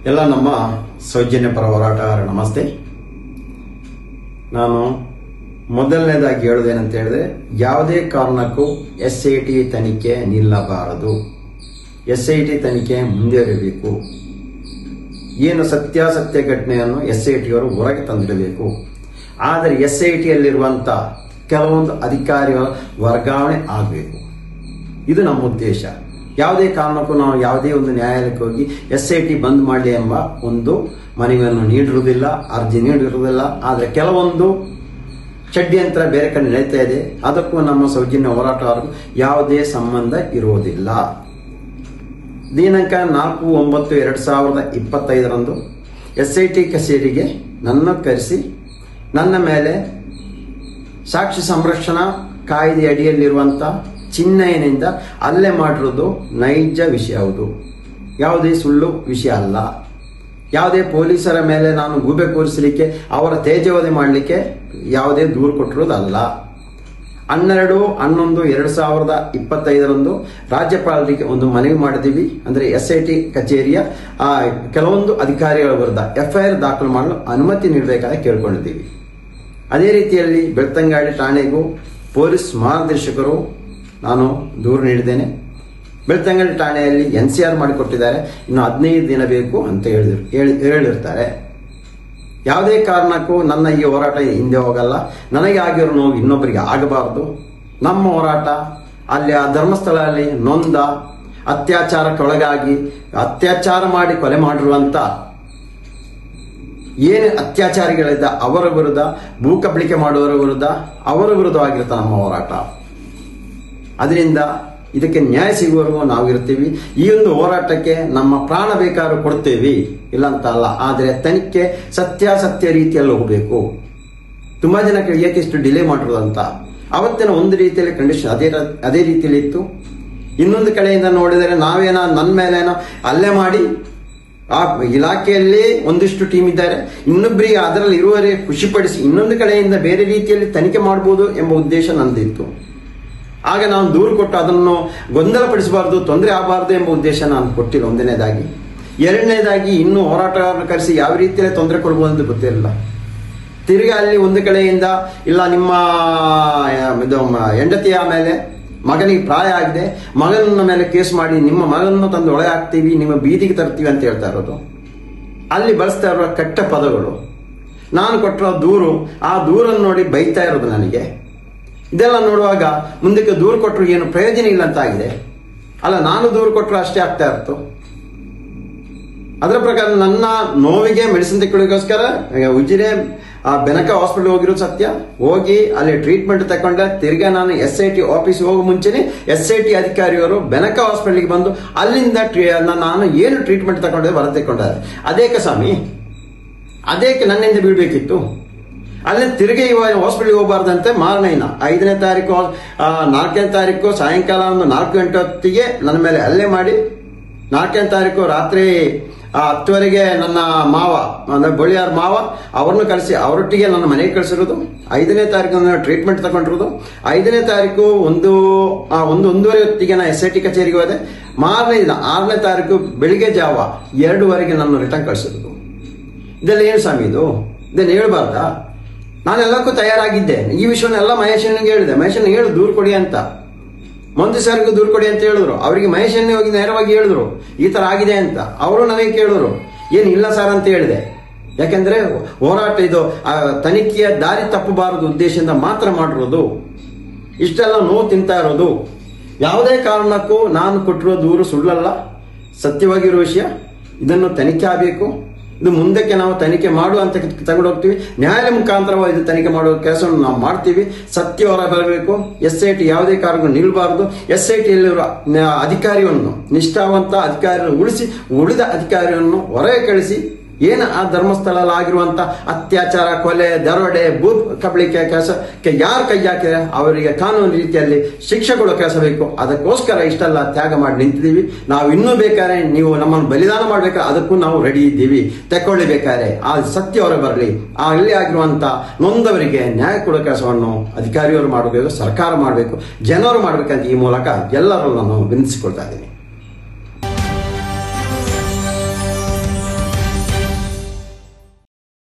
ಎಲ್ಲ ನಮ್ಮ ಸೌಜನ್ಯ ಪರ ಹೋರಾಟಗಾರ ನಮಸ್ತೆ. ನಾನು ಮೊದಲನೇದಾಗಿ ಹೇಳೋದೇನಂತ ಹೇಳಿದ್ರೆ, ಯಾವುದೇ ಕಾರಣಕ್ಕೂ SIT ತನಿಖೆ ನಿಲ್ಲಬಾರದು. SIT ತನಿಖೆ ಮುಂದುವರಿಯಬೇಕು. ಏನು ಸತ್ಯಾಸತ್ಯ ಘಟನೆಯನ್ನು SIT ಅವರು ಹೊರಗೆ ತಂದಿಡಬೇಕು. ಆದರೆ SIT ಯಲ್ಲಿರುವಂತ ಕೆಲವೊಂದು ಅಧಿಕಾರಿಗಳ ವರ್ಗಾವಣೆ ಆಗಬೇಕು. ಇದು ನಮ್ಮ ಉದ್ದೇಶ. ಯಾವುದೇ ಕಾರಣಕ್ಕೂ ನಾವು ಯಾವುದೇ ಒಂದು ನ್ಯಾಯಾಲಯಕ್ಕೆ ಹೋಗಿ SIT ಬಂದ್ ಮಾಡಲಿ ಎಂಬ ಒಂದು ಮನವಿಯನ್ನು ನೀಡಿರುವುದಿಲ್ಲ, ಅರ್ಜಿ ನೀಡಿರುವುದಿಲ್ಲ. ಆದರೆ ಕೆಲವೊಂದು ಷಡ್ಯಂತ್ರ ಬೇರೆ ಕಡೆ ನಡೀತಾ ಇದೆ. ಅದಕ್ಕೂ ನಮ್ಮ ಸೌಜನ್ಯ ಹೋರಾಟಗಾರರು ಯಾವುದೇ ಸಂಬಂಧ ಇರುವುದಿಲ್ಲ. ದಿನಾಂಕ 4/9/2025 SIT ಕಚೇರಿಗೆ ನನ್ನ ಕರೆಸಿ ನನ್ನ ಮೇಲೆ ಸಾಕ್ಷಿ ಸಂರಕ್ಷಣಾ ಕಾಯ್ದೆ ಅಡಿಯಲ್ಲಿರುವಂತಹ ಚಿನ್ನಯ್ಯನಿಂದ ಹಲ್ಲೆ ಮಾಡಿರೋದು ನೈಜ ವಿಷಯ. ಹೌದು, ಯಾವುದೇ ಸುಳ್ಳು ವಿಷಯ ಅಲ್ಲ. ಯಾವುದೇ ಪೊಲೀಸರ ಮೇಲೆ ನಾನು ಗೂಬೆ ಕೂರಿಸಲಿಕ್ಕೆ, ಅವರ ತೇಜೋವಧೆ ಮಾಡಲಿಕ್ಕೆ ಯಾವುದೇ ದೂರು ಕೊಟ್ಟಿರೋದಲ್ಲ. 12/11/2025 ರಾಜ್ಯಪಾಲರಿಗೆ ಒಂದು ಮನವಿ ಮಾಡಿದೀವಿ. ಅಂದ್ರೆ SIT ಕಚೇರಿಯ ಕೆಲವೊಂದು ಅಧಿಕಾರಿಗಳ ವಿರುದ್ಧ FIR ದಾಖಲು ಮಾಡಲು ಅನುಮತಿ ನೀಡಬೇಕಾದ ಕೇಳಿಕೊಂಡಿದ್ದೀವಿ. ಅದೇ ರೀತಿಯಲ್ಲಿ ಬೆಳ್ತಂಗಡಿ ಠಾಣೆಗೂ ಪೊಲೀಸ್ ಮಹಾನಿರ್ದೇಶಕರು ನಾನು ದೂರು ನೀಡಿದ್ದೇನೆ. ಬೆಳ್ತಂಗಡಿ ಠಾಣೆಯಲ್ಲಿ NCR ಮಾಡಿಕೊಟ್ಟಿದ್ದಾರೆ. ಇನ್ನು 15 ದಿನ ಬೇಕು ಅಂತ ಹೇಳಿರ್ತಾರೆ. ಯಾವುದೇ ಕಾರಣಕ್ಕೂ ನನ್ನ ಈ ಹೋರಾಟ ಹಿಂದೆ ಹೋಗಲ್ಲ. ನನಗೆ ಆಗಿರೋ ನೋವು ಇನ್ನೊಬ್ಬರಿಗೆ ಆಗಬಾರದು. ನಮ್ಮ ಹೋರಾಟ ಅಲ್ಲಿ ಆ ಧರ್ಮಸ್ಥಳದಲ್ಲಿ ನೊಂದ, ಅತ್ಯಾಚಾರಕ್ಕೊಳಗಾಗಿ ಅತ್ಯಾಚಾರ ಮಾಡಿ ಕೊಲೆ ಮಾಡಿರುವಂತ ಏನು ಅತ್ಯಾಚಾರಿಗಳಿದ್ದ ಅವರ ವಿರುದ್ಧ, ಭೂಕಬಳಿಕೆ ಮಾಡುವವರ ವಿರುದ್ಧ, ಅವರ ವಿರುದ್ಧವಾಗಿರುತ್ತೆ ನಮ್ಮ ಹೋರಾಟ. ಅದರಿಂದ ಇದಕ್ಕೆ ನ್ಯಾಯ ಸಿಗುವವರೆಗೂ ನಾವು ಇರ್ತೀವಿ. ಈ ಒಂದು ಹೋರಾಟಕ್ಕೆ ನಮ್ಮ ಪ್ರಾಣ ಬೇಕಾದ್ರೂ ಕೊಡ್ತೇವೆ, ಇಲ್ಲ ಅಂತ ಅಲ್ಲ. ಆದರೆ ತನಿಖೆ ಸತ್ಯಾಸತ್ಯ ರೀತಿಯಲ್ಲಿ ಹೋಗಬೇಕು. ತುಂಬಾ ಜನ ಏಕೆ ಇಷ್ಟು ಡಿಲೇ ಮಾಡಿರೋದಂತ ಅವತ್ತಿನ ಒಂದು ರೀತಿಯಲ್ಲಿ ಕಂಡೀಷನ್ ಅದೇ ರೀತಿಯಲ್ಲಿ ಇತ್ತು. ಇನ್ನೊಂದು ಕಡೆಯಿಂದ ನೋಡಿದರೆ ನಾವೇನೋ ನನ್ನ ಮೇಲೇನೋ ಹಲ್ಲೆ ಮಾಡಿ ಆ ಇಲಾಖೆಯಲ್ಲಿ ಒಂದಿಷ್ಟು ಟೀಮ್ ಇದ್ದಾರೆ, ಇನ್ನೊಬ್ಬರಿಗೆ ಅದರಲ್ಲಿ ಇರುವವರೇ ಖುಷಿಪಡಿಸಿ ಇನ್ನೊಂದು ಕಡೆಯಿಂದ ಬೇರೆ ರೀತಿಯಲ್ಲಿ ತನಿಖೆ ಮಾಡಬಹುದು ಎಂಬ ಉದ್ದೇಶ ನಂದಿತ್ತು. ಆಗ ನಾನು ದೂರು ಕೊಟ್ಟು ಅದನ್ನು ಗೊಂದಲಪಡಿಸಬಾರದು, ತೊಂದರೆ ಆಗಬಾರದು ಎಂಬ ಉದ್ದೇಶ ನಾನು ಕೊಟ್ಟಿಲ್ಲ. ಒಂದನೇದಾಗಿ. ಎರಡನೇದಾಗಿ, ಇನ್ನೂ ಹೋರಾಟಗಾರರನ್ನು ಕರೆಸಿ ಯಾವ ರೀತಿಯಲ್ಲಿ ತೊಂದರೆ ಕೊಡಬಹುದು ಅಂತ ಗೊತ್ತಿರಲಿಲ್ಲ. ತಿರುಗಿ ಅಲ್ಲಿ ಒಂದು ಕಡೆಯಿಂದ ಇಲ್ಲ ನಿಮ್ಮ ಹೆಂಡತಿಯ ಮೇಲೆ ಮಗನಿಗೆ ಪ್ರಾಯ ಆಗಿದೆ, ಮಗನ ಮೇಲೆ ಕೇಸ್ ಮಾಡಿ ನಿಮ್ಮ ಮಗನನ್ನು ತಂದು ಒಳಗೆ ಹಾಕ್ತೀವಿ, ನಿಮ್ಮ ಬೀದಿಗೆ ತರ್ತೀವಿ ಅಂತ ಹೇಳ್ತಾ ಇರೋದು. ಅಲ್ಲಿ ಬಳಸ್ತಾ ಇರೋ ಕೆಟ್ಟ ಪದಗಳು, ನಾನು ಕೊಟ್ಟಿರೋ ದೂರು, ಆ ದೂರನ್ನು ನೋಡಿ ಬೈತಾ ಇರೋದು ನನಗೆ. ಇದೆಲ್ಲ ನೋಡುವಾಗ ಮುಂದಕ್ಕೆ ದೂರು ಕೊಟ್ಟರು ಏನು ಪ್ರಯೋಜನ ಇಲ್ಲ ಅಂತ ಆಗಿದೆ. ಅಲ್ಲ, ನಾನು ದೂರು ಕೊಟ್ಟರು ಅಷ್ಟೇ ಆಗ್ತಾ ಇರ್ತು. ಅದರ ಪ್ರಕಾರ ನನ್ನ ನೋವಿಗೆ ಮೆಡಿಸಿನ್ ತಗೊಳ್ಳಿಗೋಸ್ಕರ ಉಜಿರೆ ಬೆನಕ ಹಾಸ್ಪಿಟಲ್ ಹೋಗಿರೋದು ಸತ್ಯ. ಹೋಗಿ ಅಲ್ಲಿ ಟ್ರೀಟ್ಮೆಂಟ್ ತಗೊಂಡೆ. ತಿರ್ಗಾ ನಾನು SIT ಆಫೀಸ್ ಹೋಗೋ ಮುಂಚೆನೆ SIT ಅಧಿಕಾರಿಯವರು ಬೆನಕ ಹಾಸ್ಪಿಟಲ್ಗೆ ಬಂದು ಅಲ್ಲಿಂದ ನಾನು ಏನು ಟ್ರೀಟ್ಮೆಂಟ್ ತಗೊಂಡೆ ಹೊರ ತೆಕ್ಕೊಂಡಿದ್ದಾರೆ. ಅದೇಕೆ ಸ್ವಾಮಿ, ಅದೇಕೆ ನನ್ನಿಂದ ಬೀಳ್ಬೇಕಿತ್ತು? ಅಲ್ಲಿ ತಿರುಗಿ ಹಾಸ್ಪಿಟಲ್ಗೆ ಹೋಗಬಾರ್ದಂತೆ. ಮಾರನೇ 5ನೇ ತಾರೀಕು 4ನೇ ತಾರೀಕು ಸಾಯಂಕಾಲ ಒಂದು 4 ಗಂಟೆ ಹೊತ್ತಿಗೆ ನನ್ನ ಮೇಲೆ ಹಲ್ಲೆ ಮಾಡಿ, 4ನೇ ತಾರೀಕು ರಾತ್ರಿ 10 ನನ್ನ ಮಾವ ಅಂದ್ರೆ ಬಳಿಯಾರ್ ಮಾವ ಅವ್ರನ್ನು ಕಳಿಸಿ ಅವರೊಟ್ಟಿಗೆ ನನ್ನ ಮನೆಗೆ ಕಳಿಸಿರೋದು. 5ನೇ ತಾರೀಕು ಟ್ರೀಟ್ಮೆಂಟ್ ತಗೊಂಡಿರೋದು. 5ನೇ ತಾರೀಕು 1:30 ಹೊತ್ತಿಗೆ ನಾನು SIT ಕಚೇರಿಗೆ ಹೋದೆ. ಮಾರನೇ 6ನೇ ತಾರೀಕು ಬೆಳಿಗ್ಗೆ ಜಾವ 2:00 ನನ್ನ ರಿಟರ್ನ್ ಕಳಿಸಿರೋದು. ಇದೆಲ್ಲ ಏನು ಸ್ವಾಮಿ ಇದು? ಇದನ್ನು ಹೇಳ್ಬಾರ್ದಾ? ನಾನೆಲ್ಲಕ್ಕೂ ತಯಾರಾಗಿದ್ದೆ. ಈ ವಿಷಯವನ್ನೆಲ್ಲ ಮಹೇಶನಿಗೆ ಹೇಳಿದೆ. ಮಹೇಶನಿಗೆ ಹೇಳು ದೂರು ಕೊಡಿ ಅಂತ. ಮಂತ್ರಿ ಸರ್ಗೂ ದೂರು ಕೊಡಿ ಅಂತ ಹೇಳಿದ್ರು. ಅವರಿಗೆ ಮಹೇಶನ್ನೇ ಹೋಗಿ ನೇರವಾಗಿ ಹೇಳಿದ್ರು ಈ ತರ ಆಗಿದೆ ಅಂತ. ಅವರು ನನಗೆ ಕೇಳಿದ್ರು, ಏನು ಇಲ್ಲ ಸರ್ ಅಂತ ಹೇಳಿದೆ. ಯಾಕೆಂದ್ರೆ ಹೋರಾಟ ಇದು ತನಿಖೆಯ ದಾರಿ ತಪ್ಪಬಾರದು ಉದ್ದೇಶದಿಂದ ಮಾತ್ರ ಮಾಡಿರೋದು. ಇಷ್ಟೆಲ್ಲ ನೋವು ತಿಂತಾ ಇರೋದು. ಯಾವುದೇ ಕಾರಣಕ್ಕೂ ನಾನು ಕೊಟ್ಟಿರೋ ದೂರು ಸುಳ್ಳಲ್ಲ, ಸತ್ಯವಾಗಿರೋ ವಿಷಯ. ಇದನ್ನು ತನಿಖೆ ಆಗಬೇಕು. ಇದು ಮುಂದಕ್ಕೆ ನಾವು ತನಿಖೆ ಮಾಡುವ ಅಂತ ತಗೊಂಡು ಹೋಗ್ತೀವಿ. ನ್ಯಾಯಾಲಯ ಮುಖಾಂತರವಾಗಿ ಇದು ತನಿಖೆ ಮಾಡುವ ಕೆಲಸವನ್ನು ನಾವು ಮಾಡ್ತೀವಿ. ಸತ್ಯ ಹೊರ ಬರಬೇಕು. SIT ಯಾವುದೇ ಕಾರಣಕ್ಕೂ ನಿಲ್ಲಬಾರದು. SIT ಯಲ್ಲಿರುವ ಅಧಿಕಾರಿಯನ್ನು, ನಿಷ್ಠಾವಂತ ಅಧಿಕಾರಿಯನ್ನು ಉಳಿಸಿ ಉಳಿದ ಅಧಿಕಾರಿಯನ್ನು ಹೊರಗೆ ಕಳಿಸಿ ಏನು ಆ ಧರ್ಮಸ್ಥಳದಲ್ಲಿ ಆಗಿರುವಂತ ಅತ್ಯಾಚಾರ, ಕೊಲೆ, ದರೋಡೆ, ಭೂ ಕಬಳಿಕೆ ಕೆಲಸಕ್ಕೆ ಯಾರು ಕೈ ಹಾಕಿದ್ರೆ ಅವರಿಗೆ ಕಾನೂನು ರೀತಿಯಲ್ಲಿ ಶಿಕ್ಷೆ ಕೊಡೋ ಕೆಲಸ ಬೇಕು. ಅದಕ್ಕೋಸ್ಕರ ಇಷ್ಟೆಲ್ಲ ತ್ಯಾಗ ಮಾಡಿ ನಿಂತಿದ್ದೀವಿ. ನಾವು ಇನ್ನೂ ಬೇಕಾದ್ರೆ ನೀವು ನಮ್ಮನ್ನು ಬಲಿದಾನ ಮಾಡ್ಬೇಕಾದ್ರೆ ಅದಕ್ಕೂ ನಾವು ರೆಡಿ ಇದ್ದೀವಿ. ತಕೊಳ್ಳಿಬೇಕಾದ್ರೆ ಆ ಸತ್ಯ ಹೊರ ಬರಲಿ. ಆ ಇಲ್ಲಿ ಆಗಿರುವಂತ ನೊಂದವರಿಗೆ ನ್ಯಾಯ ಕೊಡೋ ಕೆಲಸವನ್ನು ಅಧಿಕಾರಿಯವರು ಮಾಡಬೇಕು, ಸರ್ಕಾರ ಮಾಡಬೇಕು, ಜನರು ಮಾಡಬೇಕಂತ ಈ ಮೂಲಕ ಎಲ್ಲರೂ ನಾನು ವಿನಂತಿಸಿಕೊಳ್ತಾ ಇದ್ದೀನಿ.